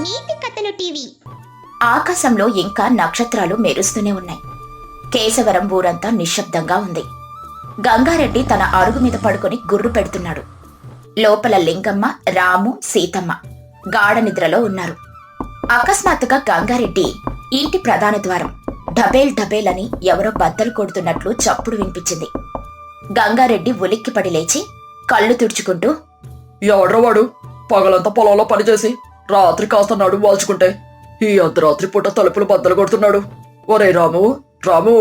నీతి కథలు టీవీ. ఆకాశంలో ఇంకా నక్షత్రాలు మెరుస్తూనే ఉన్నాయి. కేశవరం ఊరంతా నిశ్శబ్దంగా ఉంది. గంగారెడ్డి తన అరుగు మీద పడుకొని గుర్రు పెడుతున్నాడు. లోపల లింగమ్మ, రాము, సీతమ్మ గాఢ నిద్రలో ఉన్నారు. అకస్మాత్తుగా గంగారెడ్డి ఇంటి ప్రధాన ద్వారం ఢబేల్ ఢబేల్ అని ఎవరో బద్దలు కొడుతున్నట్లు చప్పుడు వినిపించింది. గంగారెడ్డి ఉలిక్కిపడి లేచి కళ్ళు తుడుచుకుంటూ, ఎవడ్రా వాడు? పగలంతా పొలంలో పనిచేసి రాత్రి కాస్త నడుము వాల్చుకుంటే ఈ అర్ధరాత్రి పూట తలుపులు బద్దలు కొడుతున్నాడు. ఒరే రాము, రాము,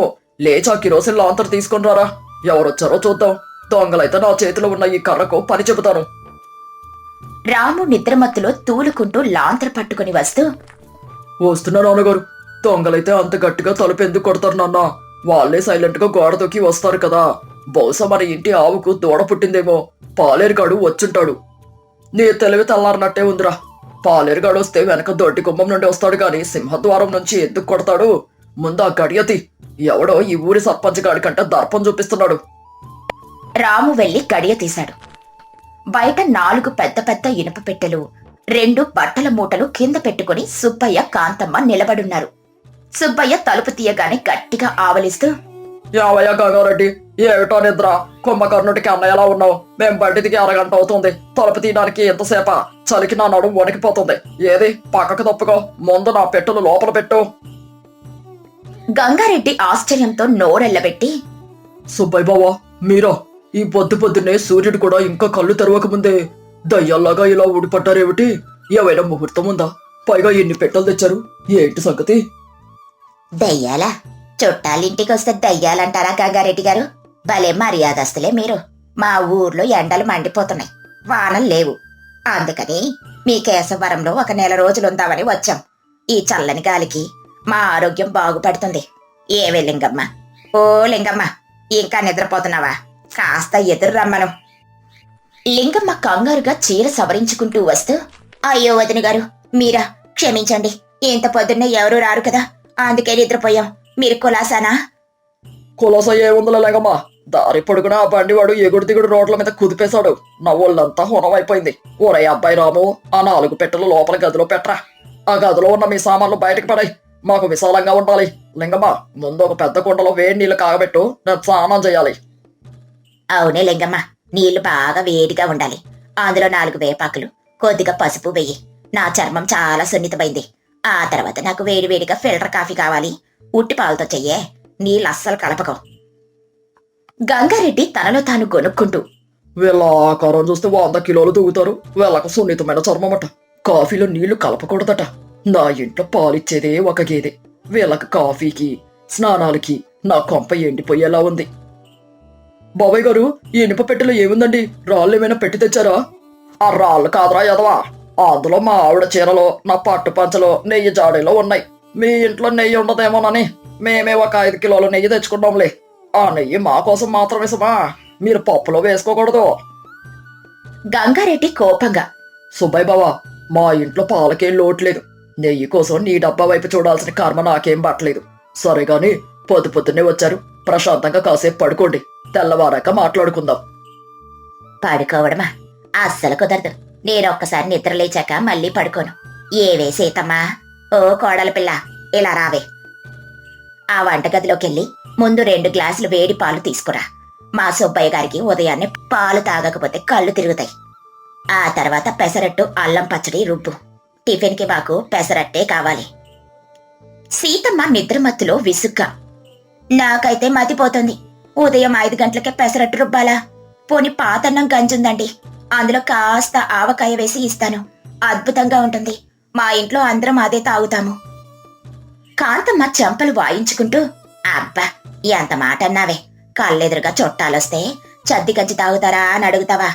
లేచా కిరోసిన్ లాంతర్ తీసుకొని రారా. ఎవరొచ్చారో చూద్దాం. దొంగలైతే నా చేతిలో ఉన్న ఈ కర్రకు పని చెబుతాను. రాము నిద్రమత్తులో తూలుకుంటూ లాంతర్ పట్టుకుని వస్తూ, వస్తున్నా నాన్నగారు. దొంగలైతే అంత గట్టిగా తలుపు ఎందుకు కొడతారు నాన్న? వాళ్ళే సైలెంట్ గా గోడ దూకి వస్తారు కదా. బహుశా మన ఇంటి ఆవుకు దూడ పుట్టిందేమో. పాలేరుగాడు వచ్చుంటాడు. నీ తెలివి తెల్లారనట్టే ఉందిరా. పాలేరుగాడు వస్తే వెనక దొడ్డి గుమ్మం నుండి వస్తాడు గాని సింహద్వారం నుంచి ఎందుకు కొడతాడు? ముందు ఆ గడియతి. ఎవడో ఈ ఊరి సర్పంచ్ గాడి కంటే దర్పం చూపిస్తున్నాడు. రాము వెళ్లి గడియ తీశాడు. బయట 4 పెద్ద పెద్ద ఇనుప పెట్టెలు, 2 బట్టల మూటలు కింద పెట్టుకుని సుబ్బయ్య, కాంతమ్మ నిలబడున్నారు. సుబ్బయ్య తలుపు తీయగానే గట్టిగా ఆవలిస్తూ, యావయ్య గంగారెడ్డి, ఏమిటో నిద్ర? కుంభకర్ణుడికి అన్నయ్యలా ఉన్నావు. మేం బయట దిగి అరగంట అవుతుంది. తలుపు తీయడానికి ఎంతసేపా? చలికి నా నడుము వణికిపోతుంది. ఏది పక్కకు తప్పుకో. ముందు నా పెట్టెలు లోపల పెట్టు. గంగారెడ్డి ఆశ్చర్యంతో నోరెళ్లబెట్టి, సుబ్బయ్య బావా, మీరా? ఈ పొద్దున్నే సూర్యుడు కూడా ఇంకా కళ్ళు తెరవక ముందే దయ్యాల్లాగా ఇలా ఊడిపడ్డారేమిటి? ఏవైనా ముహూర్తం ఉందా? పైగా ఎన్ని పెట్టెలు తెచ్చారు? ఏంటి సంగతి? దయ్యాలా? చుట్టాలింటికి వస్తే దయ్యాలంటారా గంగారెడ్డి గారు? భలే మర్యాదస్తులే మీరు. మా ఊర్లో ఎండలు మండిపోతున్నాయి, వానలు లేవు. అందుకని మీ కేశవరంలో ఒక నెల రోజులుందామని వచ్చాం. ఈ చల్లని గాలికి మా ఆరోగ్యం బాగుపడుతుంది. ఏవే లింగమ్మ, ఓ లింగమ్మ, ఇంకా నిద్రపోతున్నావా? కాస్త ఎదురు రమ్మను. లింగమ్మ కంగారుగా చీర సవరించుకుంటూ వస్తూ, అయ్యో వదిన గారు, మీరా? క్షమించండి, ఇంత పొద్దున్నే ఎవరూ రారు కదా, అందుకే నిద్రపోయాం. మీరు కులాసానా? కులాస ఏముందిలే లేగమ్మా. దారి పొడుగున ఆ బండివాడు ఎగుడు దిగుడు రోడ్ల మీద కుదిపేశాడు. నా ఒళ్ళంతా హునమైపోయింది. ఓరై అబ్బాయి రాము, ఆ 4 పెట్టెలు లోపల గదిలో పెట్టరా. ఆ గదిలో ఉన్న మీ సామాన్లు బయటకు పడాయి. మాకు విశాలంగా ఉండాలి. లింగమ్మ, ముందు ఒక పెద్ద కుండలో వేడి నీళ్లు కాగబెట్టు. నేను స్నానం చేయాలి. అవునే లింగమ్మ, నీళ్లు బాగా వేడిగా ఉండాలి. అందులో 4 వేపాకులు, కొద్దిగా పసుపు వెయ్యి. నా చర్మం చాలా సున్నితమైంది. ఆ తర్వాత నాకు వేడివేడిగా ఫిల్టర్ కాఫీ కావాలి. ఉట్టి పాలతో చెయ్యే, నీళ్ళు అస్సలు కలపకో. గంగారెడ్డి తనలో తాను గొనుక్కుంటూ, వీళ్ళ ఆకారం చూస్తే 100 కిలోలు తూగుతారు. వీళ్ళకు సున్నితమైన చర్మమట. కాఫీలో నీళ్లు కలపకూడదట. నా ఇంట్లో పాలిచ్చేదే ఒక గేదె. వీళ్ళకి కాఫీకి, స్నానాలకి నా కొంప ఎండిపోయేలా ఉంది. బాబాయ్ గారు, ఈ ఇనుప పెట్టెలో ఏముందండి? రాళ్ళు ఏమైనా పెట్టి తెచ్చారా? ఆ రాళ్ళు కాదురా యదవా. అందులో మా ఆవిడ చీరలో, నా పట్టు పంచలో, నెయ్యి జాడీలో ఉన్నాయి. మీ ఇంట్లో నెయ్యి ఉండదేమోనని మేమే ఒక 5 కిలోల నెయ్యి తెచ్చుకున్నాంలే. ఆ నెయ్యి మా కోసం మాత్రమే సుమా. మీరు పప్పులో వేసుకోకూడదు. గంగారెడ్డి కోపంగా, సుబ్బయ్య బావా, మా ఇంట్లో పాలకేం లోట్లేదు. నెయ్యి కోసం నీ డబ్బా వైపు చూడాల్సిన కర్మ నాకేం పట్టలేదు. సరే గాని పొద్దున్నే వచ్చారు. ప్రశాంతంగా కాసేపు పడుకోండి. తెల్లవారాక మాట్లాడుకుందాం. పడుకోవడమా? అస్సలు కుదరదు. నేనొక్కసారి నిద్ర లేచాక మళ్ళీ పడుకోను. ఏవే సీతమ్మా, ఓ కోడల పిల్ల, ఇలా రావే. ఆ వంటగదిలోకెళ్ళి ముందు 2 గ్లాసులు వేడి పాలు తీసుకురా. మా సుబ్బయ్య గారికి ఉదయాన్నే పాలు తాగకపోతే కళ్ళు తిరుగుతాయి. ఆ తర్వాత పెసరట్టు, అల్లం పచ్చడి రుబ్బు. టిఫిన్కి మాకు పెసరట్టే కావాలి. సీతమ్మ నిద్రమత్తులో విసుగ్గా, నాకైతే మతిపోతుంది. ఉదయం 5 గంటలకే పెసరట్టు రుబ్బాలా? పోని పాతన్నం గంజుందండి, అందులో కాస్త ఆవకాయ వేసి ఇస్తాను. అద్భుతంగా ఉంటుంది. మా ఇంట్లో అందరం అదే తాగుతాము. కాంతమ్మ చెంపలు వాయించుకుంటూ, అబ్బా, ఎంత మాట అన్నావే. కళ్ళెదురుగా చుట్టాలొస్తే చద్ది గంజి తాగుతారా అని అడుగుతావా?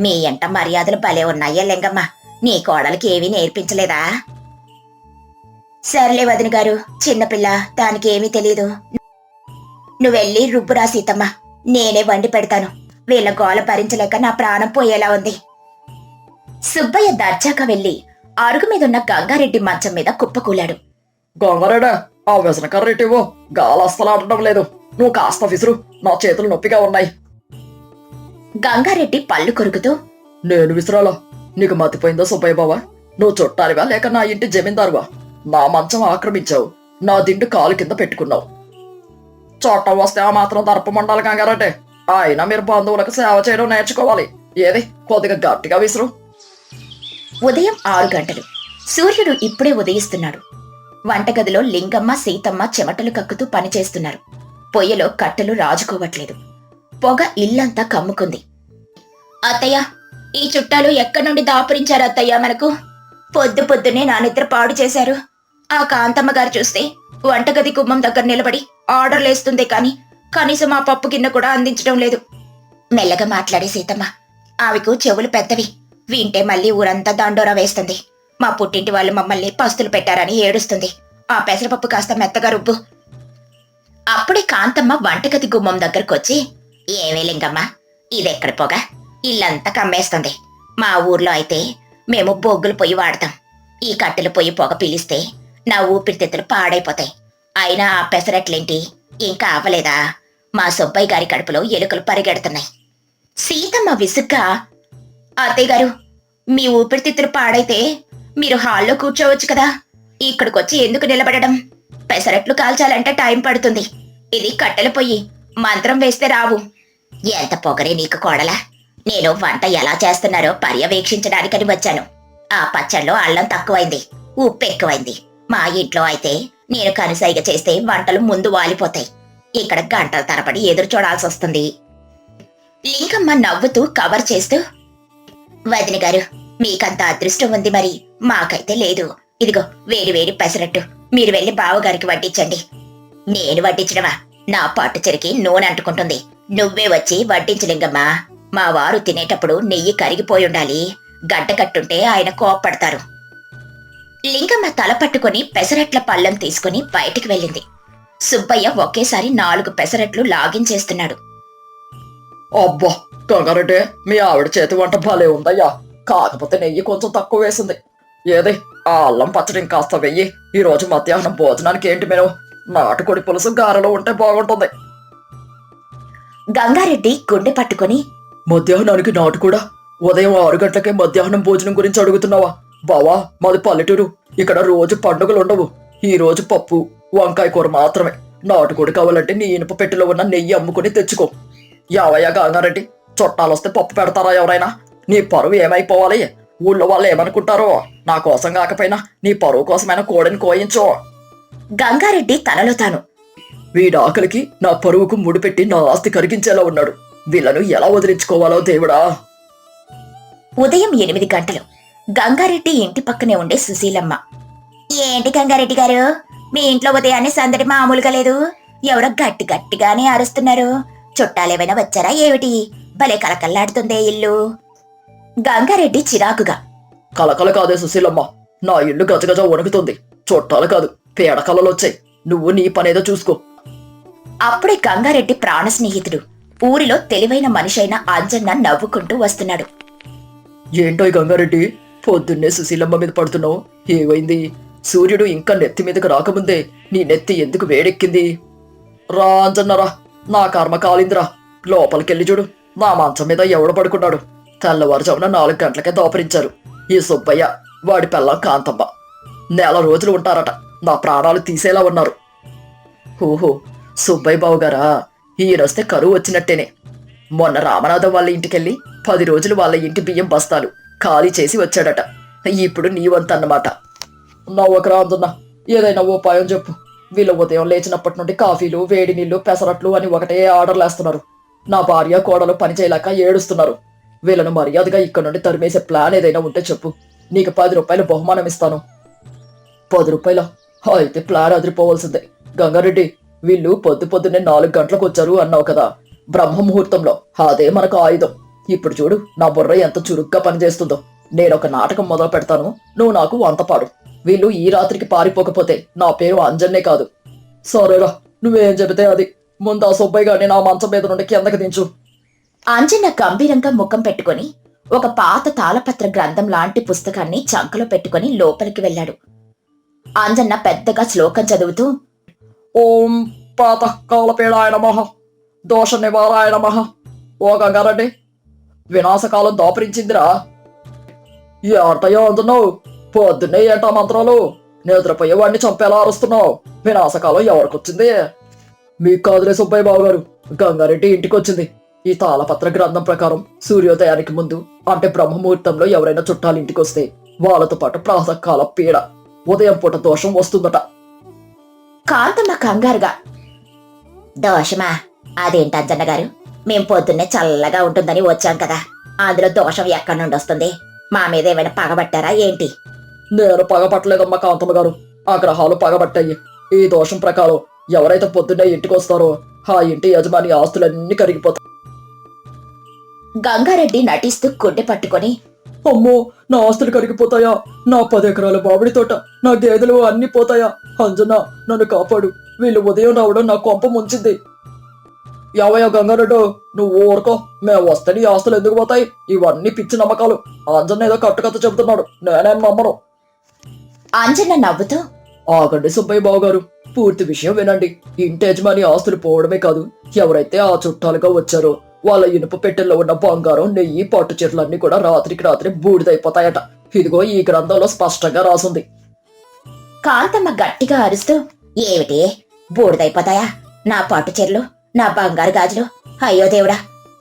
మీ ఎంట మర్యాదలు భలే ఉన్నాయే లింగమ్మ. నీ కోడలికి ఏమీ నేర్పించలేదా? సర్లే వదిన గారు, చిన్నపిల్ల, దానికి ఏమీ తెలీదు. నువ్వెళ్ళి రుబ్బురా సీతమ్మ, నేనే వండి పెడతాను. వీళ్ళ గోల భరించలేక నా ప్రాణం పోయేలా ఉంది. సుబ్బయ్య దర్జాగా వెళ్లి అరుగు మీదున్న గంగారెడ్డి మంచం మీద కుప్పకూలాడు. గంగారెడ్డా, ఆ వ్యసనకర్రెట్టివో. గాలి అస్సలు ఆడడం లేదు. నువ్వు కాస్త విసురు. నా చేతులు నొప్పిగా ఉన్నాయి. గంగారెడ్డి పళ్ళు కొరుకుతూ, నేను విసురాలా? నీకు మతిపోయిందా సుబ్బయ్య బావా? నువ్వు చుట్టాలివా లేక నా ఇంటి జమీందారువా? నా మంచం ఆక్రమించావు, నా దిండు కాలు కింద పెట్టుకున్నావు. చట్టం వస్తే ఆ మాత్రం దర్పమండాలి గంగారెడ్డి. అయినా మీరు బంధువులకు సేవ చేయడం నేర్చుకోవాలి. ఏది కొద్దిగా గట్టిగా విసురు. ఉదయం 6 గంటలు. సూర్యుడు ఇప్పుడే ఉదయిస్తున్నాడు. వంటగదిలో లింగమ్మ సీతమ్మ చెమటలు కక్కుతూ పనిచేస్తున్నారు. పొయ్యిలో కట్టెలు రాజుకోవట్లేదు. పొగ ఇల్లంతా కమ్ముకుంది. అత్తయ్య, ఈ చుట్టాలు ఎక్కడి నుండి దాపురించారు అత్తయ్య మనకు? పొద్దు పొద్దునే నా నిద్ర పాడు చేశారు. ఆ కాంతమ్మ గారు చూస్తే వంటగది గుమ్మం దగ్గర నిలబడి ఆర్డర్లేస్తుందే కాని కనీసం ఆ పప్పు గిన్నె కూడా అందించడం లేదు. మెల్లగా మాట్లాడే సీతమ్మ. ఆమెకు చెవులు పెద్దవి, వింటే మళ్ళీ ఊరంతా దండోరా వేస్తుంది. మా పుట్టింటి వాళ్ళు మమ్మల్ని పస్తులు పెట్టారని ఏడుస్తుంది. ఆ పెసరపప్పు కాస్త మెత్తగా రుబ్బు. అప్పుడే కాంతమ్మ వంటగది గుమ్మం దగ్గరకొచ్చి, ఏవే లింగమ్మ, ఇదెక్కడ పొగ? ఇల్లంతా కమ్మేస్తుంది. మా ఊర్లో అయితే మేము బొగ్గులు పొయ్యి వాడతాం. ఈ కట్టెల పొయ్యి పొగ పీలిస్తే నా ఊపిరితిత్తులు పాడైపోతాయి. అయినా ఆ పెసరట్లేంటి ఇంకా అవ్వలేదా? మా సుబ్బయ్య గారి కడుపులో ఎలుకలు పరిగెడుతున్నాయి. సీతమ్మ విసుగ్గా, అత్తయ్య గారు, మీ ఊపిరితిత్తులు పాడైతే మీరు హాల్లో కూర్చోవచ్చు కదా, ఇక్కడికొచ్చి ఎందుకు నిలబడడం? పెసరట్లు కాల్చాలంటే టైం పడుతుంది. ఇది కట్టెల పొయ్యి, మంత్రం వేస్తే రావు. ఎంత పొగరే నీకు కోడలా? నేను వంట ఎలా చేస్తున్నారో పర్యవేక్షించడానికని వచ్చాను. ఆ పచ్చళ్ళలో అల్లం తక్కువైంది, ఉప్పు ఎక్కువైంది. మా ఇంట్లో అయితే నేను కనుసైగ చేస్తే వంటలు ముందు వాలిపోతాయి. ఇక్కడ గంటల తరబడి ఎదురు చూడాల్సి వస్తుంది. లింగమ్మ నవ్వుతూ కవర్ చేస్తూ, వదిన గారు, మీకంత అదృష్టం ఉంది, మరి మాకైతే లేదు. ఇదిగో వేడి వేడి పెసరట్టు, మీరు వెళ్లి బావగారికి వడ్డించండి. నేను వడ్డించడమా? నా పట్టు చెరికి నూనె అంటుకుంటుంది. నువ్వే వచ్చి వడ్డించలింగమ్మా. మా వారు తినేటప్పుడు నెయ్యి కరిగిపోయుండాలి. గడ్డ కట్టుంటే ఆయన కోప్పడతారు. లింగమ్మ తల పట్టుకుని పెసరట్ల పళ్ళెం తీసుకుని బయటికి వెళ్ళింది. సుబ్బయ్య ఒకేసారి 4 పెసరట్లు లాగించేస్తున్నాడు. అబ్బా గంగారెడ్డి, మీ ఆవిడ చేతి వంట భలే ఉందయ్యా. కాకపోతే నెయ్యి కొంచెం తక్కువ వేసింది. ఏది ఆ అల్లం పచ్చడి ఇంకాస్త వెయ్యి. ఈ రోజు మధ్యాహ్నం భోజనానికి ఏంటి మెను? నాటుకోడి పులుసు గారెలో ఉంటే బాగుంటుంది. గంగారెడ్డి గుండె పట్టుకుని, మధ్యాహ్నానికి నాటుకోడా? ఉదయం 6 గంటలకే మధ్యాహ్నం భోజనం గురించి అడుగుతున్నావా? బావా, మాది పల్లెటూరు, ఇక్కడ రోజు పండుగలు ఉండవు. ఈ రోజు పప్పు వంకాయ కూర మాత్రమే. నాటుకోడి కావాలంటే నీ ఇనుప పెట్టెలో ఉన్న నెయ్యి అమ్ముకుని తెచ్చుకో. యావయ్యా గంగారెడ్డి, చుట్టాలొస్తే పప్పు పెడతారా ఎవరైనా? నీ పరువు ఏమైపోవాలి? ఊళ్ళో వాళ్ళు ఏమనుకుంటారో? నా కోసం కాకపోయినా నీ పరువు కోసమైనా కోడిని కోయించో. గంగారెడ్డి తనలో తాను, వీడి ఆకలికి నా పరువుకు ముడిపెట్టి నా ఆస్తి కరిగించేలా ఉన్నాడు. వీళ్ళను ఎలా వదిలించుకోవాలో దేవుడా. ఉదయం 8 గంటలు. గంగారెడ్డి ఇంటి పక్కనే ఉండే సుశీలమ్మ. ఏంటి గంగారెడ్డి గారు, మీ ఇంట్లో ఉదయాన్నే సందడి మామూలుగా లేదు. ఎవరో గట్టి గట్టిగానే అరుస్తున్నారు. చుట్టాలేమైనా వచ్చారా ఏమిటి? భలే కలకల్లాడుతుందే ఇల్లు. గంగారెడ్డి చిరాకుగా, కలకల కాదే సుశీలమ్మ, నా ఇల్లు గజగజ వణుకుతుంది. చుట్టాలు కాదు, పీడకలలొచ్చాయి. నువ్వు నీ పనేదో చూసుకో. అప్పుడే గంగారెడ్డి ప్రాణ స్నేహితుడు, ఊరిలో తెలివైన మనిషైన అంజన్న నవ్వుకుంటూ వస్తున్నాడు. ఏంటో ఈ గంగారెడ్డి, పొద్దున్నే సుశీలమ్మ మీద పడుతున్నావు. ఏమైంది? సూర్యుడు ఇంకా నెత్తి మీదకు రాకముందే నీ నెత్తి ఎందుకు వేడెక్కింది? రా అంజన్నరా, నా కర్మ కాలిందిరా. లోపలికెళ్ళి చూడు, నా మంచం మీద ఎవడు పడుకున్నాడు. తెల్లవారుజామున 4 గంటలకే దోపరించారు. ఈ సుబ్బయ్య, వాడి పెళ్ళం కాంతమ్మ. 4 రోజులు ఉంటారట. నా ప్రాణాలు తీసేలా ఉన్నారు. ఓహో, సుబ్బయ్య బావు గారా? ఈయనొస్తే కరువు వచ్చినట్టేనే. మొన్న రామనాథం వాళ్ళ ఇంటికెళ్ళి 10 రోజులు వాళ్ళ ఇంటి బియ్యం బస్తాలు ఖాళీ చేసి వచ్చాడట. ఇప్పుడు నీ వంత అన్నమాట. నవ్వకరా అందున్న, ఏదైనా ఉపాయం చెప్పు. వీళ్ళు ఉదయం లేచినప్పటి నుండి కాఫీలు, వేడి నీళ్లు, పెసరట్లు అని ఒకటే ఆర్డర్లు వేస్తున్నారు. నా భార్య కోడలు పని చేయలేక ఏడుస్తున్నారు. వీళ్ళను మర్యాదగా ఇక్కడ నుండి తరిమేసే ప్లాన్ ఏదైనా ఉంటే చెప్పు. నీకు 10 రూపాయలు బహుమానం ఇస్తాను. 10 రూపాయల? అయితే ప్లాన్ అదిరిపోవాల్సిందే. గంగారెడ్డి, వీళ్ళు పొద్దున్నే 4 గంటలకు వచ్చారు అన్నావు కదా, బ్రహ్మ ముహూర్తంలో. అదే మనకు ఆయుధం. ఇప్పుడు చూడు నా బుర్ర ఎంత చురుగ్గా పనిచేస్తుందో. నేనొక నాటకం మొదలు పెడతాను, నువ్వు నాకు వంత పాడు. వీళ్ళు ఈ రాత్రికి పారిపోకపోతే నా పేరు అంజన్నే కాదు. సరేరా, నువ్వేం చెబితే అది. ముందు ఆ సుబ్బయ్య గారిని నా మంచం మీద నుండి కిందకి దించు. అంజన్న గంభీరంగా ముఖం పెట్టుకుని ఒక పాత తాళపత్ర గ్రంథం లాంటి పుస్తకాన్ని చంకలో పెట్టుకుని లోపలికి వెళ్ళాడు. అంజన్న పెద్దగా శ్లోకం చదువుతూ, ఓం పాత కాలపీడాయ నమః, దోష నివారాయ నమః. ఓ గంగారెడ్డి, వినాశకాలం దాపరించిందిరా. ఏంటయ్యో అందున్నావు? పొద్దున్నే ఏంటా మంత్రాలు? నిద్రపోయే వాడిని చంపేలా అరుస్తున్నావు. వినాశకాలం ఎవరికొచ్చింది? మీకు కాదులే సుబ్బయ్య బాబు గారు, గంగారెడ్డి ఇంటికి వచ్చింది. ఈ తాళపత్ర గ్రంథం ప్రకారం సూర్యోదయానికి ముందు అంటే బ్రహ్మముహూర్తంలో ఎవరైనా చుట్టాలు ఇంటికి వస్తే వాళ్ళతో పాటు ప్రాతకాల పీడ, ఉదయం పూట దోషం వస్తుందట. కాంతమ్మ కంగారుగా, దోషమా? అదేంటి అంజన్న గారు, మేం పొద్దున్నే చల్లగా ఉంటుందని వచ్చాం కదా, అందులో దోషం ఎక్కడి నుండి వస్తుంది? మా మీద ఏమైనా పగబట్టారా ఏంటి? నేను పగపట్టలేదమ్మా కాంతమ్మ గారు, ఆ గ్రహాలు పగబట్టాయి. ఈ దోషం ప్రకారం ఎవరైతే పొద్దున్నే ఇంటికి వస్తారో ఆ ఇంటి యజమాని ఆస్తులన్నీ కరిగిపోతాయి. గంగారెడ్డి నటిస్తూ గుడ్డె పట్టుకొని, అమ్మో, నా ఆస్తులు కరిగిపోతాయా? నా 10 ఎకరాల మామిడి తోట, నా గేదెలు అన్ని పోతాయా? అంజన్న, నన్ను కాపాడు. వీళ్ళు ఉదయం రావడం నా కొంప ముంచింది. యావయ్య గంగారెడ్డి, నువ్వు ఊరుకో. మేము వస్తే నీ ఆస్తులు ఎందుకు పోతాయి? ఇవన్నీ పిచ్చి నమ్మకాలు. అంజన్న ఏదో కట్టుకథ చెబుతున్నాడు, నేనేం నమ్మను. అంజన్న నవ్వుతూ, ఆగండి సుబ్బయ్య బాబు గారు, పూర్తి విషయం వినండి. ఇంటి యజమాని ఆస్తులు పోవడమే కాదు, ఎవరైతే ఆ చుట్టాలుగా వచ్చారో వాళ్ళ ఇనుప పెట్టెల్లో ఉన్న బంగారం, నెయ్యి, పట్టు చీరలన్నీ కూడా రాత్రికి రాత్రి బూడిదైపోతాయట. ఇదిగో ఈ గ్రంథంలో స్పష్టంగా రాసుంది. కాంతమ్మ గట్టిగా అరుస్తూ, ఏమిటి బూడిదైపోతాయా? నా పట్టు చీరలు, నా బంగారు గాజులు? అయ్యో దేవుడా!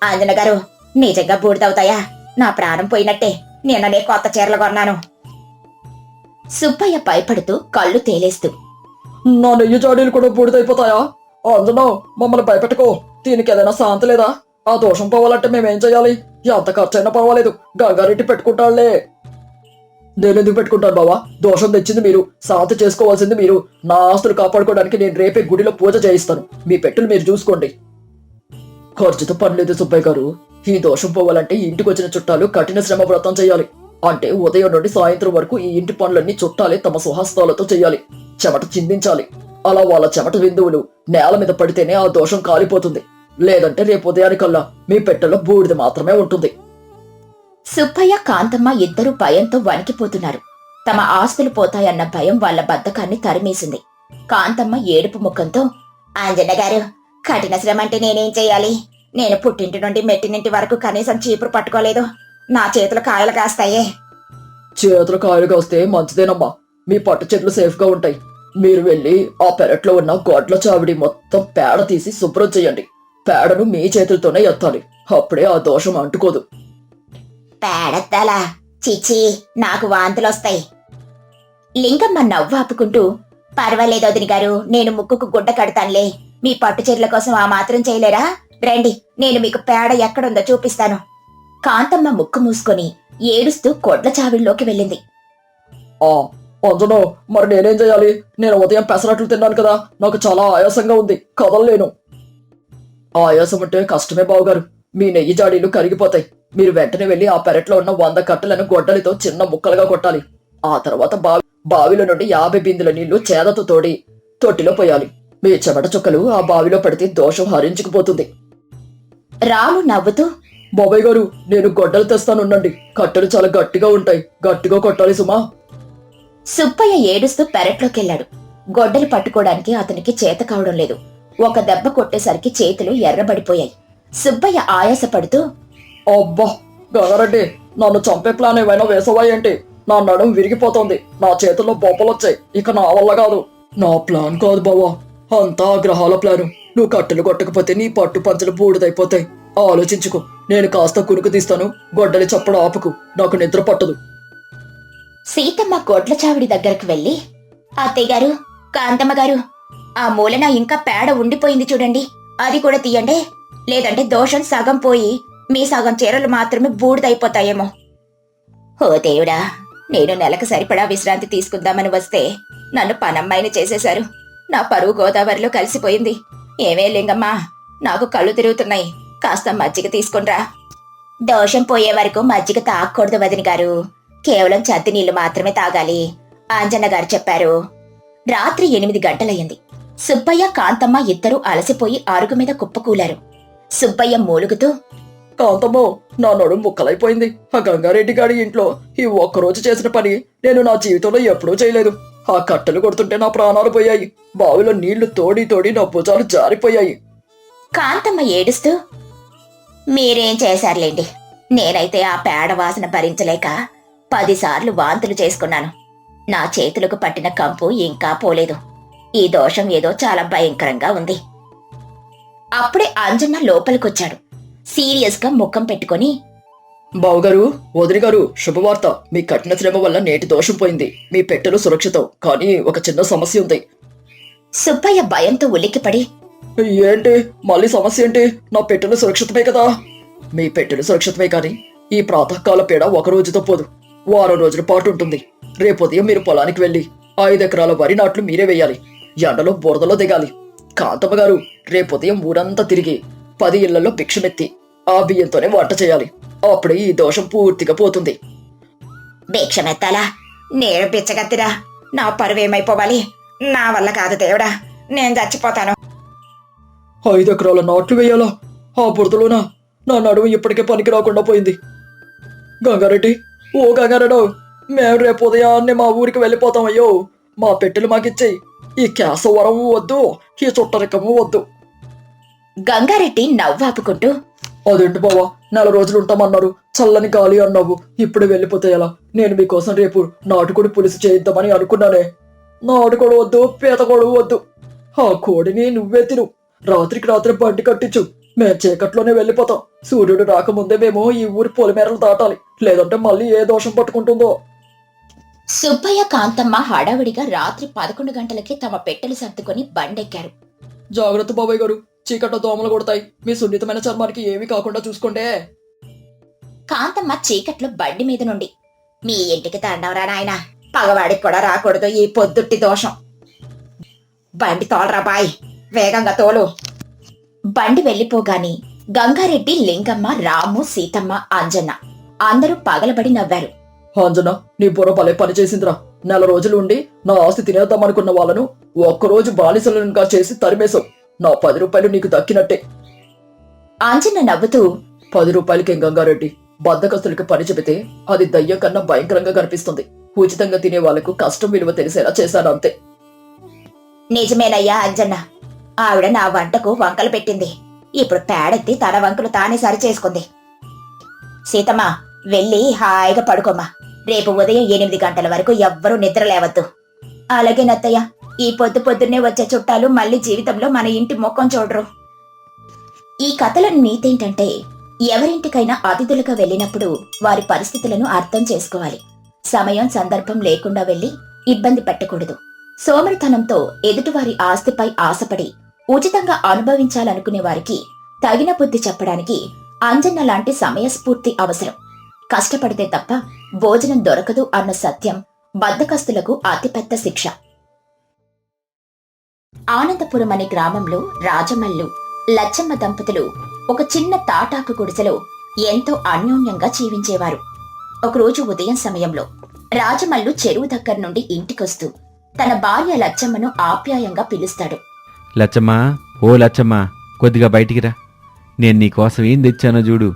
అంజన గారు, నిజంగా బూడిదవుతాయా? నా ప్రాణం పోయినట్టే. నిన్ననే కొత్త చీరలు కొన్నాను. సుబ్బయ్య భయపడుతూ కళ్ళు తేలేస్తూ, నా నెయ్యి జాడీలు కూడా బూడిదైపోతాయా? అంజనా, మమ్మల్ని భయపెట్టుకో. దీనికి ఏదైనా శాంతి లేదా? ఆ దోషం పోవాలంటే మేమేం చేయాలి? ఎంత ఖర్చైనా పర్వాలేదు, గంగారెడ్డి పెట్టుకుంటాడులే. నేనెందుకు పెట్టుకుంటాను బావా? దోషం తెచ్చింది మీరు, శాంతి చేసుకోవాల్సింది మీరు. నా ఆస్తులు కాపాడుకోవడానికి నేను రేపే గుడిలో పూజ చేయిస్తాను. మీ పెట్టులు మీరు చూసుకోండి. ఖర్చుతో పని లేదు సుబ్బయ్య గారు. ఈ దోషం పోవాలంటే ఇంటికి వచ్చిన చుట్టాలు కఠిన శ్రమ వ్రతం చేయాలి. అంటే ఉదయం నుండి సాయంత్రం వరకు ఈ ఇంటి పనులన్నీ చుట్టాలే తమ స్వహస్తాలతో చేయాలి. చెమట చిందించాలి. అలా వాళ్ళ చెమట బిందువులు నేల మీద పడితేనే ఆ దోషం కాలిపోతుంది. లేదంటే రేపు ఉదయానికల్లా మీ పెట్టెలో బూడిద మాత్రమే ఉంటుంది. సుబ్బయ్య, కాంతమ్మ ఇద్దరూ భయంతో వణికిపోతున్నారు. తమ ఆస్తులు పోతాయన్న భయం వాళ్ళ బద్ధకాన్ని తరిమేసింది. కాంతమ్మ ఏడుపు ముఖంతో, అంజన్న గారు, కఠిన శ్రమ అంటే నేనేం చెయ్యాలి? నేను పుట్టింటి నుండి మెట్టినింటి వరకు కనీసం చీపురు పట్టుకోలేదు. నా చేతులు కాయలు కాస్తాయే. చేతులు కాయలుగా వస్తే మంచిదేనమ్మా. మీ పట్టు చెట్లు సేఫ్ గా ఉంటాయి. మీరు వెళ్ళి ఆ పెరట్లో ఉన్న గొడ్ల చావిడి మొత్తం పేడ తీసి శుభ్రం చేయండి. పేడను మీ చేతులతోనే ఎత్తాలి. అప్పుడే ఆ దోషం అంటుకోదు. పేడెత్తాలా? చిచి, నాకు వాంతులొస్తాయి. లింగమ్మ నవ్వు ఆపుకుంటూ, పర్వాలేదు వదిన గారు, నేను ముక్కుకు గుడ్డ కడతానులే. మీ పట్టు చీరల కోసం ఆ మాత్రం చేయలేరా? రండి, నేను మీకు పేడ ఎక్కడుందో చూపిస్తాను. కాంతమ్మ ముక్కు మూసుకొని ఏడుస్తూ కొడ్ల చావిడిలోకి వెళ్ళింది. అంజనో, మరి నేనేం చేయాలి? నేను ఉదయం పెసరట్లు తిన్నాను కదా, నాకు చాలా ఆయాసంగా ఉంది, కదలలేను. ఆయాసం అంటే కష్టమే బావగారు. మీ నెయ్యి జాడీలు కరిగిపోతాయి. మీరు వెంటనే వెళ్లి ఆ పెరట్లో ఉన్న 100 కట్టెలను గొడ్డలితో చిన్న ముక్కలుగా కొట్టాలి. ఆ తర్వాత బావిలో నుండి 50 బిందుల నీళ్లు చేదతో తోడి తొట్టిలో పోయాలి. మీ చెమట చుక్కలు ఆ బావిలో పడితే దోషం హరించుకుపోతుంది. రాము నవ్వుతూ, బాబాయ్ గారు, నేను గొడ్డలు తెస్తానుండండి. కట్టెలు చాలా గట్టిగా ఉంటాయి, గట్టిగా కొట్టాలి సుమా. సుబ్బయ్య ఏడుస్తూ పెరట్లోకెళ్లాడు. గొడ్డలు పట్టుకోవడానికి అతనికి చేత కావడం లేదు. ఒక దెబ్బ కొట్టేసరికి చేతులు ఎర్రబడిపోయాయి. సుబ్బయ్య ఆయాసపడుతూ, అబ్బా గంగారెడ్డి, నన్ను చంపే ప్లాన్ ఏమైనా వేసవా ఏంటి? నా నడుం విరిగిపోతుంది, నా చేతుల్లో బొబ్బలొచ్చాయి. ఇక నా వల్ల కాదు. నా ప్లాన్ కాదు బావా, అంతా ఆ గ్రహాల ప్లాను. నువ్వు కట్టెలు కొట్టకపోతే నీ పట్టు పంచలు బూడిదైపోతాయి. ఆలోచించుకో. నేను కాస్త కునుకు తీస్తాను, గొడ్డలి చప్పుడు ఆపుకు, నాకు నిద్ర పట్టదు. సీతమ్మ గొడ్ల చావిడి దగ్గరకు వెళ్లి, అత్తయ్య గారు, కాంతమ్మ గారు, ఆ మూలన ఇంకా పేడ ఉండిపోయింది చూడండి, అది కూడా తీయండి. లేదంటే దోషం సగం పోయి మీ సగం చీరలు మాత్రమే బూడిదైపోతాయేమో. ఓ దేవుడా, నేను నెలకు సరిపడా విశ్రాంతి తీసుకుందామని వస్తే నన్ను పనమ్మాయిని చేసేశారు. నా పరువు గోదావరిలో కలిసిపోయింది. ఏమే లింగమ్మా, నాకు కళ్ళు తిరుగుతున్నాయి, కాస్త మజ్జిగ తీసుకునిరా. దోషం పోయే వరకు మజ్జిగ తాగకూడదు వదిన గారు, కేవలం చద్ది నీళ్లు మాత్రమే తాగాలి, ఆంజన్న గారు చెప్పారు. రాత్రి 8 గంటలయ్యింది. సుబ్బయ్య, కాంతమ్మ ఇద్దరూ అలసిపోయి అరుగు మీద కుప్పకూలారు. సుబ్బయ్య మూలుగుతూ, కాంతమ్మో, నా నడుం ముక్కలైపోయింది. ఆ గంగారెడ్డి గారి ఇంట్లో ఈ ఒక్కరోజు చేసిన పని నేను నా జీవితంలో ఎప్పుడూ చేయలేదు. ఆ కట్టెలు కొడుతుంటే నా ప్రాణాలు పోయాయి. బావిలో నీళ్లు తోడి తోడి నా భుజాలు జారిపోయాయి. కాంతమ్మ ఏడుస్తూ, మీరేం చేశారులేండి, నేనైతే ఆ పేడ వాసన భరించలేక 10 సార్లు వాంతులు చేసుకున్నాను. నా చేతులకు పట్టిన కంపు ఇంకా పోలేదు. ఈ దోషం ఏదో చాలా భయంకరంగా ఉంది. అప్పుడే అంజన్న లోపలికొచ్చాడు. సీరియస్గా ముఖం పెట్టుకొని, బావగారు, వదిలి గారు, శుభవార్త. మీ కఠిన శ్రమ వల్ల నేటి దోషం పోయింది. మీ పెట్టెలు సురక్షితం. కానీ ఒక చిన్న సమస్య ఉంది. సుబ్బయ్య భయంతో ఉలిక్కిపడి, ఏంటి? మళ్ళీ సమస్య ఏంటి? నా పెట్టెలు సురక్షితమే కదా. మీ పెట్టెలు సురక్షితమే కానీ ఈ ప్రాతకాల పీడ ఒక రోజుతో పోదు. వారం రోజుల పాటు ఉంటుంది. రేపు ఉదయం మీరు పొలానికి వెళ్లి 5 ఎకరాల వరి నాట్లు మీరే వేయాలి. ఎండలో బురదలో దిగాలి. కాంతమ్మ గారు, రేపు ఉదయం ఊరంతా తిరిగి 10 ఇళ్లలో భిక్షమెత్తి ఆ బియ్యంతోనే వంట చేయాలి. అప్పుడే ఈ దోషం పూర్తిగా పోతుంది. భిక్షమెత్తాలా? నేను పిచ్చగత్తిరా. నా పరువేమైపోవాలి. నా వల్ల కాదు దేవుడా, నేను చచ్చిపోతాను. 5 ఎకరాల నాట్లు వేయాలా? ఆ బురదలోనా? నా నడుము ఇప్పటికే పనికి రాకుండా పోయింది. గంగారెడ్డి, ఓ గంగారెడ్డి, మేము రేపు ఉదయాన్నే మా ఊరికి వెళ్ళిపోతామయ్యో. మా పెట్టెలు మాకిచ్చేయి. ఈ కేశవరం వద్దు, ఈ చుట్టరికము వద్దు. గంగారెడ్డి నవ్వాపుకుంటూ, అదేంటి బావా, 4 రోజులు ఉంటామన్నారు. చల్లని గాలి అన్నావు. ఇప్పుడు వెళ్ళిపోతే ఎలా? నేను మీకోసం రేపు నాటుకోడి పులుసు చేయిద్దామని అనుకున్నానే. నాటుకోడు వద్దు, పీతకోడు వద్దు. ఆ కోడిని నువ్వే తిను. రాత్రికి రాత్రి బండి కట్టించు. మేం చీకట్లోనే వెళ్ళిపోతాం. సూర్యుడు రాకముందే మేము ఈ ఊరి పొలిమేరలు దాటాలి. లేదంటే మళ్ళీ ఏ దోషం పట్టుకుంటుందో. సుబ్బయ్య, కాంతమ్మ హడావిడిగా రాత్రి 11 గంటలకి తమ పెట్టెలు సర్దుకొని బండెక్కారు. జాగ్రత్త బాబాయ్ గారు, చీకట్లో దోమలు కొడతాయి. మీ సున్నితమైన చర్మానికి ఏమీ కాకుండా చూసుకోండే. కాంతమ్మ చీకట్లో బండి మీద నుండి, మీ ఇంటికి తండవరా నాయన, పగవాడికి కూడా రాకూడదు ఈ పొద్దుట్టి దోషం. బండి తోలరా బాయ్, వేగంగా తోలు. బండి వెళ్ళిపోగాని గంగారెడ్డి, లింగమ్మ, రాము, సీతమ్మ, అంజన్న అందరూ పగలబడి నవ్వారు. అంజన, నీ బుర్ర భలే పని చేసిందిరా. 4 రోజులు ఉండి నా ఆస్తి తినేద్దామనుకున్న వాళ్ళను ఒక్కరోజు బానిసలుగా చేసి తరిమేశావు. నా 10 రూపాయలు నీకు దక్కినట్టే. అంజన్న నవ్వుతూ, 10 రూపాయలకి గంగారెడ్డి, బద్దకస్తులకి పని చెబితే అది దయ్యం కన్నా భయంకరంగా కనిపిస్తుంది. ఉచితంగా తినే వాళ్లకు కష్టం విలువ తెలిసేలా చేశాను అంతే. నిజమేనయ్యా అంజన్న, ఆవిడ నా వంటకు వంకలు పెట్టింది. ఇప్పుడు పేడెత్తి తన వంకలు తానే సరి చేసుకుంది. సీతమ్మ, వెళ్ళి హాయిగా పడుకోమ్మా. రేపు ఉదయం 8 గంటల వరకు ఎవ్వరూ నిద్ర లేవద్దు. అలాగే నత్తయ్య, ఈ పొద్దున్నే వచ్చే చుట్టాలు మళ్ళీ జీవితంలో మన ఇంటి ముఖం చూడరు. ఈ కథలోని నీతేంటంటే, ఎవరింటికైనా అతిథులుగా వెళ్ళినప్పుడు వారి పరిస్థితులను అర్థం చేసుకోవాలి. సమయం సందర్భం లేకుండా వెళ్లి ఇబ్బంది పెట్టకూడదు. సోమరితనంతో ఎదుటివారి ఆస్తిపై ఆశపడి ఉచితంగా అనుభవించాలనుకునే వారికి తగిన బుద్ధి చెప్పడానికి అంజన్న లాంటి సమయస్ఫూర్తి అవసరం. కష్టపడితే తప్ప భోజనం దొరకదు అన్న సత్యం బద్ధకస్తులకు అతిపెద్ద శిక్ష. ఆనందపురం అనే గ్రామంలో రాజమల్లు, లచ్చమ్మ దంపతులు ఒక చిన్న తాటాకు గుడిసెలో ఎంతో అన్యోన్యంగా జీవించేవారు. ఒకరోజు ఉదయం సమయంలో రాజమల్లు చెరువు దగ్గర నుండి ఇంటికొస్తూ తన భార్య లచ్చమ్మను ఆప్యాయంగా పిలుస్తాడు. లచ్చమ్మా, ఓ లచ్చమ్మా, కొద్దిగా బయటికి రా. నేను నీకోసం ఏం తెచ్చానో చూడు.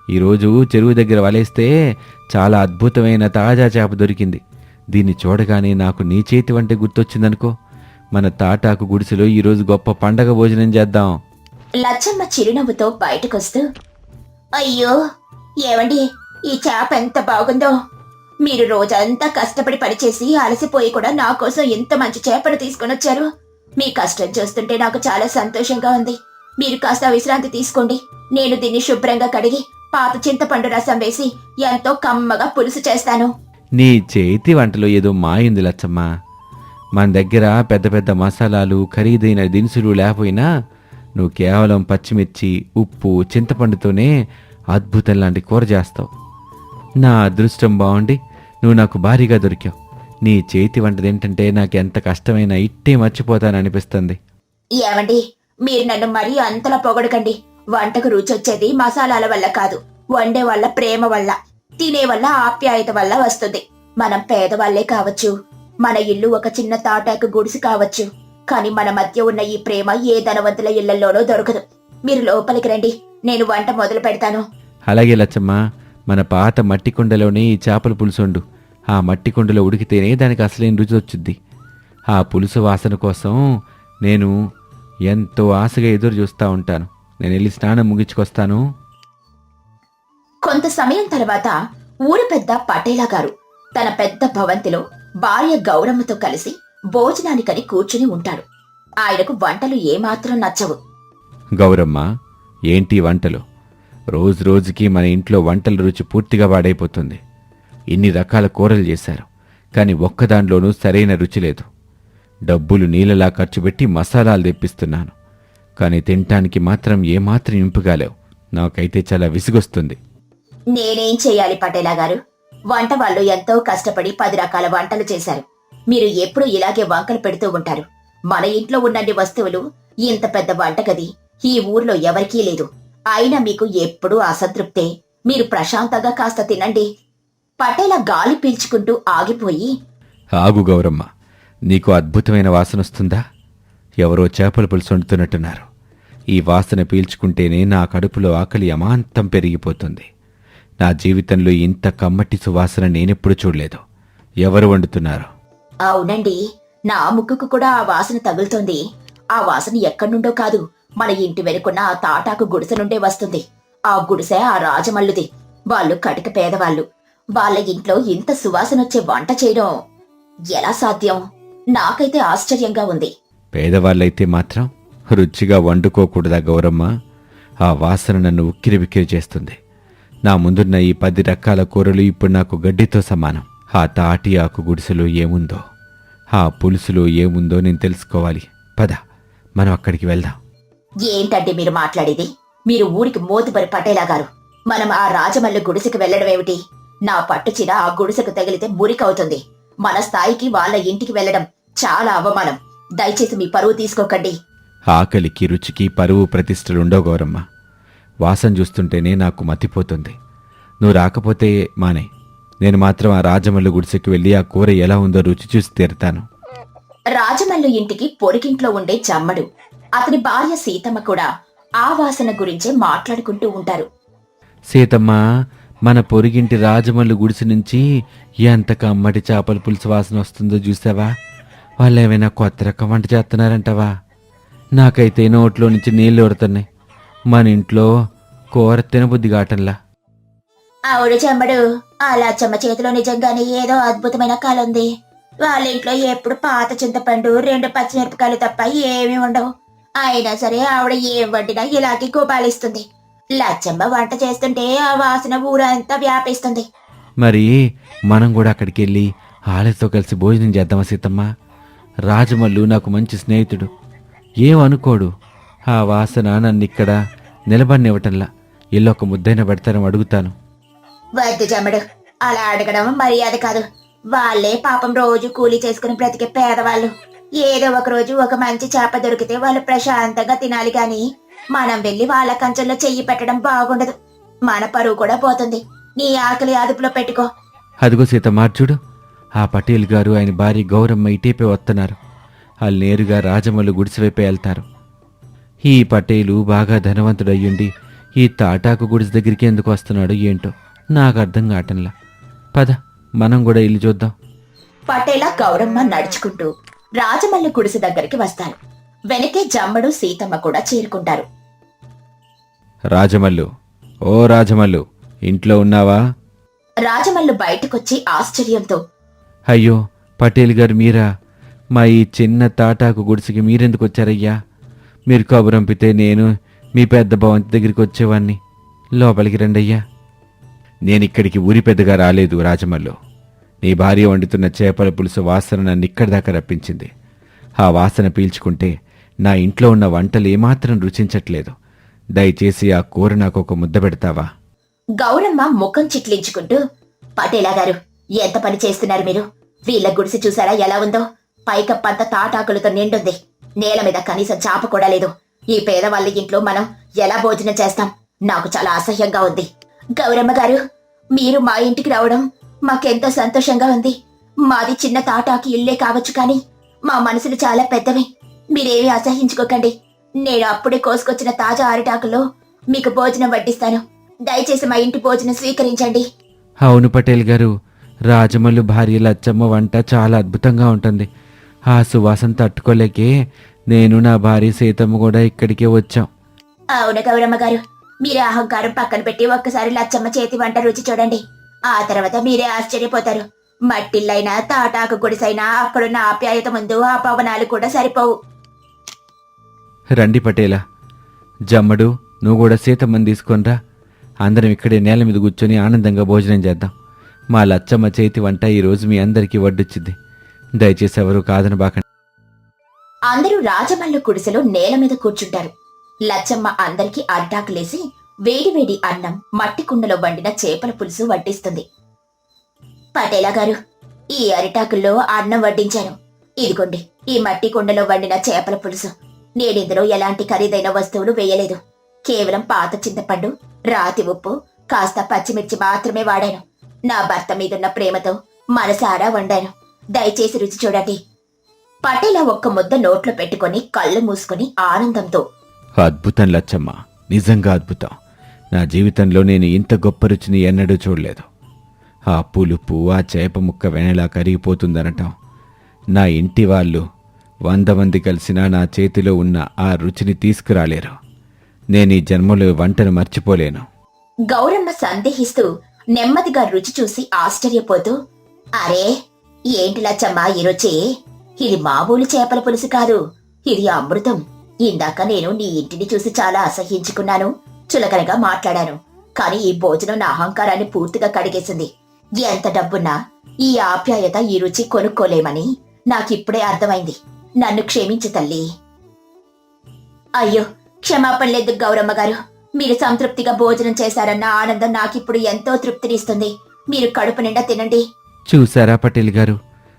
ఈరోజు చెరువు దగ్గర వలేస్తే చాలా అద్భుతమైన తాజా చేప దొరికింది. దీన్ని చూడగానే నాకు నీ చేతి వంట గుర్తొచ్చిందనుకో. మన తాటాకు గుడిసెలో ఈరోజు గొప్ప పండగ భోజనం చేద్దాం. లచ్చమ్మ చిరునవ్వుతో బయటకొస్తూ, అయ్యో ఏవండి, ఈ చేప ఎంత బాగుందో. మీరు రోజంతా కష్టపడి పనిచేసి అలసిపోయి కూడా నా కోసం ఎంత మంచి చేపను తీసుకొనొచ్చారు. మీ కష్టం చూస్తుంటే నాకు చాలా సంతోషంగా ఉంది. మీరు కాస్త విశ్రాంతి తీసుకోండి. నేను దీన్ని శుభ్రంగా కడిగి పాత చింతపండు రసం వేసి ఎంతో కమ్మగా పులుసు చేస్తాను. నీ చేతి వంటలో ఏదో మాయింది లచ్చమ్మా. మన దగ్గర పెద్ద పెద్ద మసాలాలు, ఖరీదైన దినుసులు లేకపోయినా నువ్వు కేవలం పచ్చిమిర్చి, ఉప్పు, చింతపండుతోనే అద్భుతం లాంటి కూర చేస్తావు. నా అదృష్టం బాగుండి నువ్వు నాకు భారీగా దొరికావు. నీ చేతి వంటదేంటంటే నాకెంత కష్టమైనా ఇట్టే మర్చిపోతాననిపిస్తుంది. ఏవండి, మీరు నన్ను మరీ అంతలా పొగడకండి. వంటకు రుచొచ్చేది మసాలాల వల్ల కాదు, వండే వాళ్ళ ప్రేమ వల్ల, తినే వల్ల ఆప్యాయత వల్ల వస్తుంది. మనం పేదవాళ్లే కావచ్చు, మన ఇల్లు ఒక చిన్న తాటాకు గుడిసి కావచ్చు, కానీ మన మధ్య ఉన్న ఈ ప్రేమ ఏ ధనవంతుల ఇళ్లలోనూ దొరకదు. మీరు లోపలికి రండి, నేను వంట మొదలు పెడతాను. అలాగే లచ్చమ్మా, మన పాత మట్టి కుండలోనే ఈ చేపల పులుసు వండు. ఆ మట్టి కుండలో ఉడికితేనే దానికి అసలేం రుచి వచ్చుద్ది. ఆ పులుసు వాసన కోసం నేను ఎంతో ఆశగా ఎదురు చూస్తూ ఉంటాను. నేను వెళ్ళి స్నానం ముగించుకొస్తాను. కొంత సమయం తర్వాత ఊరి పెద్ద పటేలా గారు తన పెద్ద భవంతిలో భార్య గౌరమ్మతో కలిసి భోజనానికని కూర్చుని ఉంటాడు. ఆయనకు వంటలు ఏమాత్రం నచ్చవు. గౌరమ్మ, ఏంటి వంటలు? రోజు రోజుకి మన ఇంట్లో వంటల రుచి పూర్తిగా వాడైపోతుంది. ఇన్ని రకాల కూరలు చేశారు, కానీ ఒక్కదానిలోనూ సరైన రుచి లేదు. డబ్బులు నీళ్ళలా ఖర్చు పెట్టి మసాలాలు తెప్పిస్తున్నాను, కానీ తినటానికి మాత్రం ఏమాత్రం ఇంపుగాలేవు. నాకైతే చాలా విసుగొస్తుంది. నేనేం చెయ్యాలి పటేలా గారు? వంట వాళ్ళు ఎంతో కష్టపడి 10 రకాల వంటలు చేశారు. మీరు ఎప్పుడూ ఇలాగే వంకలు పెడుతూ ఉంటారు. మన ఇంట్లో ఉన్నన్ని వస్తువులు, ఇంత పెద్ద వంటగది ఈ ఊర్లో ఎవరికీ లేదు. అయినా మీకు ఎప్పుడూ అసంతృప్తే. మీరు ప్రశాంతంగా కాస్త తినండి. పటేలా గాలి పీల్చుకుంటూ ఆగిపోయి, ఆగు గౌరమ్మ, నీకు అద్భుతమైన వాసన వస్తుందా? ఎవరో చేపల పులుసు వండుతున్నట్టున్నారు. ఈ వాసన పీల్చుకుంటేనే నా కడుపులో ఆకలి అమాంతం పెరిగిపోతుంది. నా జీవితంలో ఇంత కమ్మటి సువాసన నేనెప్పుడు చూడలేదు. ఎవరు వండుతున్నారు? అవునండి, నా ముక్కుకు కూడా ఆ వాసన తగులుతోంది. ఆ వాసన ఎక్కడి నుండో కాదు, మన ఇంటి వెనుకున్న ఆ తాటాకు గుడిసె నుండే వస్తుంది. ఆ గుడిసె ఆ రాజమల్లుది. వాళ్ళు కటిక పేదవాళ్ళు. వాళ్ళ ఇంట్లో ఇంత సువాసనొచ్చే వంట చేయడం ఎలా సాధ్యం? నాకైతే ఆశ్చర్యంగా ఉంది. పేదవాళ్ళైతే మాత్రం రుచిగా వండుకోకూడదా గౌరమ్మ? ఆ వాసన నన్ను ఉక్కిరిబిక్కిరి చేస్తుంది. నా ముందున్న ఈ 10 రకాల కూరలు ఇప్పుడు నాకు గడ్డితో సమానం. ఆ తాటి ఆకు గుడిసెలో ఏముందో, ఆ పులుసులో ఏముందో నేను తెలుసుకోవాలి. పద, మనం అక్కడికి వెళ్దాం. ఏంటండి మీరు మాట్లాడేది? మీరు ఊరికి మోతుబరి పటేలా గారు. మనం ఆ రాజమల్లి గుడిసెకు వెళ్లడమేమిటి? నా పట్టుచీర ఆ గుడిసెకు తగిలితే మురికవుతుంది. మన స్థాయికి వాళ్ళ ఇంటికి వెళ్లడం చాలా అవమానం. దయచేసి మీ పరువు తీసుకోకండి. ఆకలికి రుచికి పరువు ప్రతిష్టలుండవు గౌరమ్మ. వాసన చూస్తుంటేనే నాకు మతిపోతుంది. నువ్వు రాకపోతే మానే, నేను మాత్రం ఆ రాజమల్లు గుడిసెకి వెళ్ళి ఆ కూర ఎలా ఉందో రుచి చూసి తీరుతాను. రాజమల్లు ఇంటికి పొరిగింట్లో ఉండే జమ్మడు, అతని భార్య సీతమ్మ కూడా ఆ వాసన గురించే మాట్లాడుకుంటూ ఉంటారు. సీతమ్మ, మన పొరిగింటి రాజమల్లు గుడిసె నుంచి ఎంత కమ్మటి చేపల పులుసు వాసన వస్తుందో చూసావా? వాళ్ళేమైనా కొత్త రకం వంట చేస్తున్నారంటవా? నాకైతే నోట్లో నుంచి నీళ్లు ఊరుతున్నాయి. మన ఇంట్లో కూర తినబుద్ధి కావటంలా. ఆవిడ చెమ్మడు, ఆ లచ్చమ్మ చేతిలో నిజంగానే ఏదో అద్భుతమైన కళ ఉంది. వాళ్ళ ఇంట్లో ఎప్పుడు పాత చింతపండు, 2 పచ్చిమిరపకాయలు తప్ప ఏమీ ఉండవు. అయినా సరే ఆవిడ ఏం వండినా ఇలాగే గోపాలిస్తుంది. లచ్చమ్మ వంట చేస్తుంటే ఆ వాసన ఊరంతా వ్యాపిస్తుంది. మరి మనం కూడా అక్కడికి వెళ్ళి ఆలతో కలిసి భోజనం చేద్దామా సీతమ్మ? రాజమల్లు నాకు మంచి స్నేహితుడు, ఏమనుకోడు. ఆ వాసన నన్ను ఇక్కడ నిలబడినివ్వటంలా. ఇల్లొక ముద్దైన పెడతారని అడుగుతాను. వద్దు చెమ్మడు, అలా అడగడం మర్యాద కాదు. వాళ్ళే పాపం రోజు కూలీ చేసుకుని బ్రతికే పేదవాళ్ళు. ఏదో ఒక రోజు ఒక మంచి చేప దొరికితే వాళ్ళు ప్రశాంతంగా తినాలి గాని మనం వెళ్లి వాళ్ళ కంచెంలో చెయ్యి పెట్టడం బాగుండదు. మన పరువు కూడా పోతుంది. నీ ఆకలి అదుపులో పెట్టుకో. అదిగో సీతమ్మ, చూడు, ఆ పటేల్ గారు ఆయన భార్య గౌరమ్మ ఇటేపే వస్తున్నారు. వాళ్ళు నేరుగా రాజమల్లు గుడిసె వైపే వెళ్తారు. ఈ పటేలు బాగా ధనవంతుడయ్యుండి ఈ తాటాకు గుడిసె దగ్గరికి ఎందుకు వస్తున్నాడు ఏంటో నాకు అర్థం కావటంలా. పద, మనం కూడా ఇల్లు చూద్దాం. పటేలా గౌరమ్మ నడుచుకుంటూ రాజమల్లి గుడిసె దగ్గరికి వస్తారు. వెనకే జమ్మడు, సీతమ్మ కూడా చేరుకుంటారు. రాజమల్లు, ఓ రాజమల్లు, ఇంట్లో ఉన్నావా? రాజమల్లు బయటకొచ్చి ఆశ్చర్యంతో, అయ్యో పటేల్ గారు మీరా? మా ఈ చిన్న తాటాకు గుడిసెకి మీరెందుకు వచ్చారయ్యా? మీరు కబురంపితే నేను మీ పెద్ద భవంతి దగ్గరికి వచ్చేవాణ్ణి. లోపలికి రండయ్యా. నేనిక్కడికి ఊరి పెద్దగా రాలేదు రాజమల్లు. నీ భార్య వండుతున్న చేపల పులుసు వాసన నన్ను ఇక్కడి దాకా రప్పించింది. ఆ వాసన పీల్చుకుంటే నా ఇంట్లో ఉన్న వంటలు ఏమాత్రం రుచించట్లేదు. దయచేసి ఆ కూర నాకు ఒక ముద్ద పెడతావా? గౌరమ్మ ముఖం చిట్లించుకుంటూ, పటేలా గారు, ఎంత పని చేస్తున్నారు మీరు? వీళ్ళ గుడిసె చూసారా ఎలా ఉందో? పైకప్పంత తాటాకులతో నిండుంది. నేల మీద కనీసం చాప కూడా లేదు. ఈ పేదవాళ్ళ ఇంట్లో మనం ఎలా భోజనం చేస్తాం? నాకు చాలా అసహ్యంగా ఉంది. గౌరమ్మ గారు, మీరు మా ఇంటికి రావడం మాకెంతో సంతోషంగా ఉంది. మాది చిన్న తాటాకు ఇల్లే కావచ్చు, కానీ మా మనసులు చాలా పెద్దవి. మీరేమీ అసహించుకోకండి. నేను అప్పుడే కోసుకొచ్చిన తాజా అరిటాకులో మీకు భోజనం వడ్డిస్తాను. దయచేసి మా ఇంటి భోజనం స్వీకరించండి. అవును పటేల్ గారు, రాజమల్లు భార్య లచ్చమ్మ వంట చాలా అద్భుతంగా ఉంటుంది. ఆ సువాసన తట్టుకోలేకే నేను, నా భార్య సీతమ్మ కూడా ఇక్కడికే వచ్చాం. అవును గౌరమ్మ గారు, మీరు అహంకారం పక్కన పెట్టి ఒక్కసారి లచ్చమ్మ చేతి వంట రుచి చూడండి. ఆ తర్వాత మీరే ఆశ్చర్యపోతారు. మట్టిల్లైనా తాటాకు గుడిసైనా అక్కడున్న ఆప్యాయత ముందు ఆ పవనాలు కూడా సరిపోవు. రండి పటేలా. జమ్మడు, నువ్వు కూడా సీతమ్మని తీసుకొనిరా. అందరం ఇక్కడే నేల మీద కూర్చొని ఆనందంగా భోజనం చేద్దాం. మా లచ్చమ్మ చేతి వంట ఈరోజు మీ అందరికీ వడ్డొచ్చింది. దయచేసి ఎవరూ కాదనబాకండి. అందరూ రాజమల్లు గుడిసెలో నేల మీద కూర్చుంటారు. లచ్చమ్మ అందరికీ అరిటాకులేసి వేడివేడి అన్నం, మట్టి కుండలో వండిన చేపల పులుసు వడ్డిస్తుంది. పటేలా గారు, ఈ అరిటాకుల్లో అన్నం వడ్డించాను. ఇదిగోండి ఈ మట్టి కుండలో వండిన చేపల పులుసు. నేనిందులో ఎలాంటి ఖరీదైన వస్తువులు వేయలేదు. కేవలం పాత చింతపండు, రాతి ఉప్పు, కాస్త పచ్చిమిర్చి మాత్రమే వాడాను. నా భర్త మీదున్న ప్రేమతో మనసారా వండాను. దయచేసి రుచి చూడండి. పటేలా ఒక్క ముద్ద నోట్లో పెట్టుకుని కళ్ళు మూసుకుని ఆనందంతో, అద్భుతం లచ్చమ్మ, నిజంగా అద్భుతం. నా జీవితంలో నేను ఇంత గొప్ప రుచిని ఎన్నడూ చూడలేదు. ఆ పులుపు, ఆ చేప ముక్క వెనలా కరిగిపోతుందనటం. నా ఇంటి వాళ్ళు 100 మంది కలిసినా నా చేతిలో ఉన్న ఆ రుచిని తీసుకురాలేరు. నేను ఈ జన్మలో వంటను మర్చిపోలేను. గౌరమ్మ సందేహిస్తూ నెమ్మదిగా రుచి చూసి ఆశ్చర్యపోతూ, అరే ఏంటి లచ్చమ్మ ఈ రుచి? ఇది మామూలు చేపల పులుసు కాదు, ఇది అమృతం. ఇందాక నేను నీ ఇంటిని చూసి చాలా అసహ్యించుకున్నాను, చులకనగా మాట్లాడాను. కాని ఈ భోజనం నా అహంకారాన్ని పూర్తిగా కడిగేసింది. ఎంత డబ్బున్నా ఈ ఆప్యాయత, ఈ రుచి కొనుక్కోలేమని నాకిప్పుడే అర్థమైంది. నన్ను క్షమించు తల్లి. అయ్యో, క్షమాపణ లేదు గౌరమ్మ గారు. మీరు సంతృప్తిగా భోజనం చేశారన్న ఆనందం నాకిప్పుడు ఎంతో తృప్తినిస్తుంది. మీరు కడుపు నిండా తినండి. చూశారా పటేల్ గారు,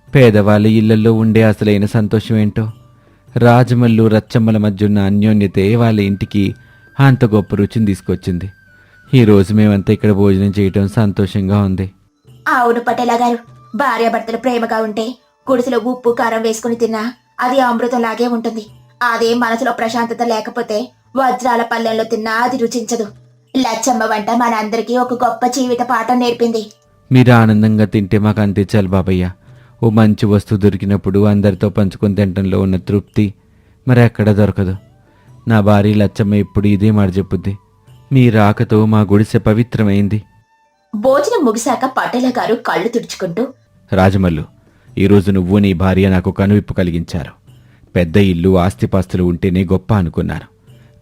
పేదవాళ్ళ ఇళ్లలో ఉండే అసలైన సంతోషం ఏంటో. రాజమల్లు, రచ్చమ్మల మధ్య ఉన్న అన్యోన్యతే వాళ్ళ ఇంటికి అంత గొప్ప రుచిని తీసుకొచ్చింది. ఈరోజు మేమంతా ఇక్కడ భోజనం చేయటం సంతోషంగా ఉంది. అవును పటేలా గారు, భార్యాభర్తలు ప్రేమగా ఉంటే గుడిసెలో ఉప్పు కారం వేసుకుని తిన్నా అది అమృతంలాగే ఉంటుంది. అదే మనసులో ప్రశాంతత లేకపోతే వజ్రాల పల్లెంలో తిన్నా అది రుచించదు. లచ్చమ్మ వంట మనందరికీ ఒక గొప్ప జీవిత పాఠం నేర్పింది. మీరు ఆనందంగా తింటే మాకు అంతే చాలు బాబయ్య. ఓ మంచి వస్తువు దొరికినప్పుడు అందరితో పంచుకొని తినటంలో ఉన్న తృప్తి మరి ఎక్కడ దొరకదు. నా భార్య లచ్చమ్మ ఇప్పుడు ఇదే మాట చెప్పుద్ది. మీ రాకతో మా గుడిసె పవిత్రమైంది. భోజనం ముగిశాక పటేల గారు కళ్ళు తుడుచుకుంటూ, రాజమల్లు, ఈరోజు నువ్వు నీ భార్య నాకు కనువిప్పు కలిగించారు. పెద్ద ఇల్లు, ఆస్తిపాస్తులు ఉంటేనే గొప్ప అనుకున్నాను.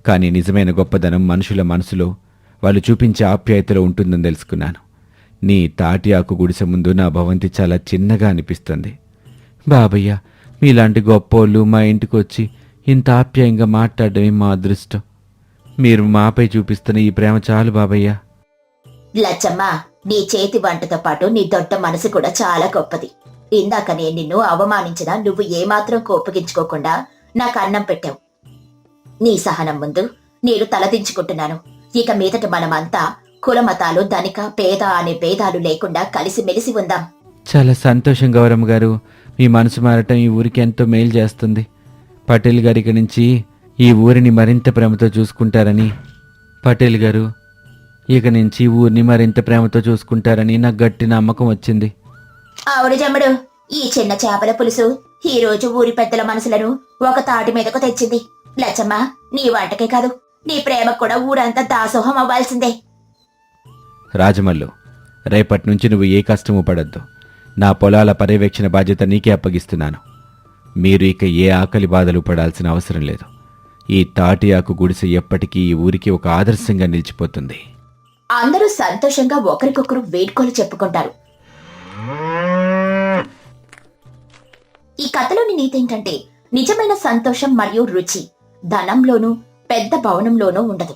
కానీ నిజమైన గొప్పదనం మనుషుల మనసులో, వాళ్ళు చూపించే ఆప్యాయతలో ఉంటుందని తెలుసుకున్నాను. నీ తాటి ఆకు గుడిసె ముందు నా భవంతి చాలా చిన్నగా అనిపిస్తుంది. బాబయ్య, మీలాంటి గొప్పోళ్ళు మా ఇంటికి వచ్చి ఇంత ఆప్యాయంగా మాట్లాడడమే మా అదృష్టం. మీరు మాపై చూపిస్తున్న ఈ ప్రేమ చాలు బాబయ్య. లచ్చమ్మ, నీ చేతి వంటతో పాటు నీ దొడ్డ మనసు కూడా చాలా గొప్పది. ఇందాక నేను నిన్ను అవమానించినా నువ్వు ఏమాత్రం కోపగించుకోకుండా నాకు అన్నం పెట్టావు. నీ సహనం ముందు నేను తలదించుకుంటున్నాను. ఇక మీదట మనమంతా కులమతాలు, ధనిక పేద అనే భేదాలు లేకుండా కలిసిమెలిసి ఉందాం. చాలా సంతోషం గౌరమ్మ గారు. మీ మనసు మారటం ఈ ఊరికి ఎంతో మేలు చేస్తుంది. పటేల్ గారి ఇక నుంచి ఈ ఊరిని మరింత ప్రేమతో చూసుకుంటారని, పటేల్ గారు ఇక నుంచి ఈ ఊరిని మరింత ప్రేమతో చూసుకుంటారని నాకు గట్టి నమ్మకం వచ్చింది. అవును జమ్ముడు, ఈ చిన్న చేపల పులుసు ఈ రోజు ఊరి పెద్దల మనసులను ఒక తాటి మీదకు తెచ్చింది. లచ్చమ్మ, నీ వంటకే కాదు నీ ప్రేమకు కూడా ఊరంతా దాసోహం అవ్వాల్సిందే. రాజమల్లు, రేపటి నుంచి నువ్వు ఏ కష్టము పడద్దు. నా పొలాల పర్యవేక్షణ బాధ్యత నీకే అప్పగిస్తున్నాను. మీరు ఇక ఏ ఆకలి బాధలు పడాల్సిన అవసరం లేదు. ఈ తాటి ఆకు గుడిసె ఎప్పటికీ ఈ ఊరికి ఒక ఆదర్శంగా నిలిచిపోతుంది. అందరూ సంతోషంగా ఒకరికొకరు వేడుకోలు చెప్పుకుంటారు. ఈ కథలోని నీతి ఏంటంటే, నిజమైన సంతోషం మరియు రుచి ధనంలోనూ పెద్ద భవనంలోనూ ఉండదు.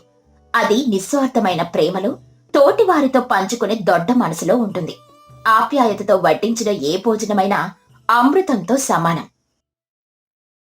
అది నిస్వార్థమైన ప్రేమలో, తోటివారితో పంచుకునే దొడ్డ మనసులో ఉంటుంది. ఆప్యాయతతో వడ్డించిన ఏ భోజనమైనా అమృతంతో సమానం.